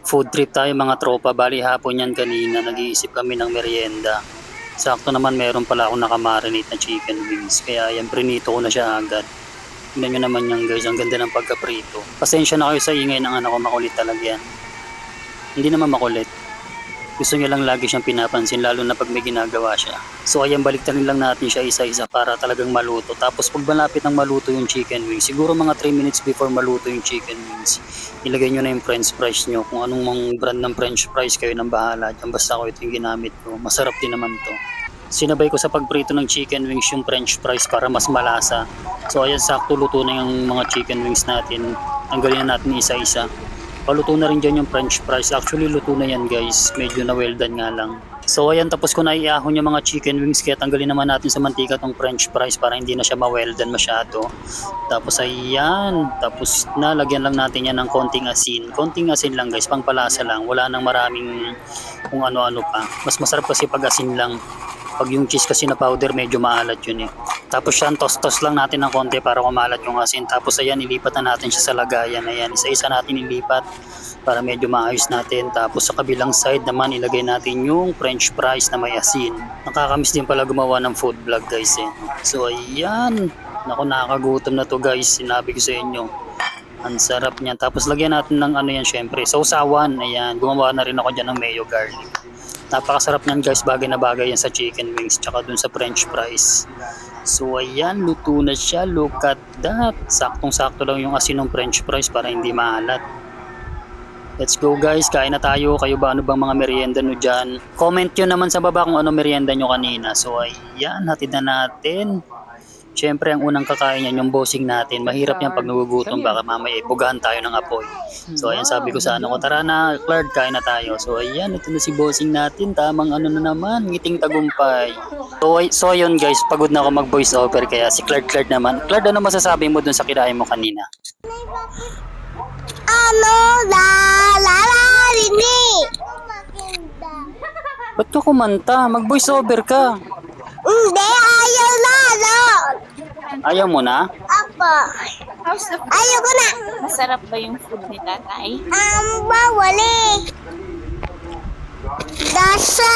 Food trip tayo mga tropa, bali hapon yan kanina, nag-iisip kami ng merienda. Sakto naman meron pala akong nakamarinate na chicken wings, kaya yan prinito ko na siya agad. Tingnan nyo naman yan guys, ang ganda ng pagkaprito. Pasensya na kayo sa ingay ng anak ko, makulit talaga yan. Hindi naman makulit. Gusto niya lang lagi siyang pinapansin lalo na pag may ginagawa siya. So ayan, baliktarin lang natin siya isa-isa para talagang maluto. Tapos pag malapit ng maluto yung chicken wings, siguro mga 3 minutes before maluto yung chicken wings, ilagay nyo na yung french fries nyo. Kung anong brand ng french fries kayo nang bahala dyan. Basta ako ito yung ginamit ko. Masarap din naman to. Sinabay ko sa pagprito ng chicken wings yung french fries para mas malasa. So ayan, sakto luto na yung mga chicken wings natin. Tanggalin na natin isa-isa. Paluto na rin dyan yung french fries. Actually, luto na yan guys. Medyo na well done nga lang. So ayan, tapos ko na iahon yung mga chicken wings. Kaya tanggalin naman natin sa mantika tong french fries para hindi na siya ma-well done masyado. Tapos ayan. Tapos nalagyan lang natin yan ng konting asin. Konting asin lang guys, pangpalasa lang. Wala nang maraming kung ano-ano pa. Mas masarap kasi pag asin lang. Pag yung cheese kasi na powder, medyo maalat yun eh. Tapos yan, toss-toss lang natin ng konti para kumalat yung asin. Tapos ayan, ilipat na natin siya sa lagayan. Ayan, isa-isa natin ilipat para medyo maayos natin. Tapos sa kabilang side naman, ilagay natin yung french fries na may asin. Nakakamiss din pala gumawa ng food vlog guys eh. So ayan, naku, nakakagutom na to guys. Sinabi ko sa inyo. Ang sarap niyan. Tapos lagyan natin ng ano yan syempre, sausawan. Ayan, gumawa na rin ako dyan ng mayo garlic. Napakasarap niyan guys, bagay na bagay yan sa chicken wings tsaka dun sa french fries. So ayan, luto na siya, look at that. Saktong sakto lang yung asin ng french fries para hindi maalat. Let's go guys, kain na tayo. Kayo ba, ano bang mga merienda nyo dyan? Comment nyo naman sa baba kung ano merienda nyo kanina. So ayan, hatid na natin. Siyempre ang unang kakain yan yung bossing natin. Mahirap yan pag nagugutom, baka mamaya ipugahan tayo ng apoy. So ayan, sabi ko sa ano ko, tara na Clark, kain na tayo. So ayan, ito na si bossing natin. Tamang ano na naman, ngiting tagumpay. So ayun guys, pagod na ako mag voice over, kaya si Clark naman. Clark, ano masasabi mo dun sa kinain mo kanina? Ano? Rini. Ba't ka kumanta? Mag voice over ka. Hindi, ayaw na, no? Ayaw mo na? Apo. Ayaw ko na. Masarap ba yung food ni tatay? Bawal eh. Dasa,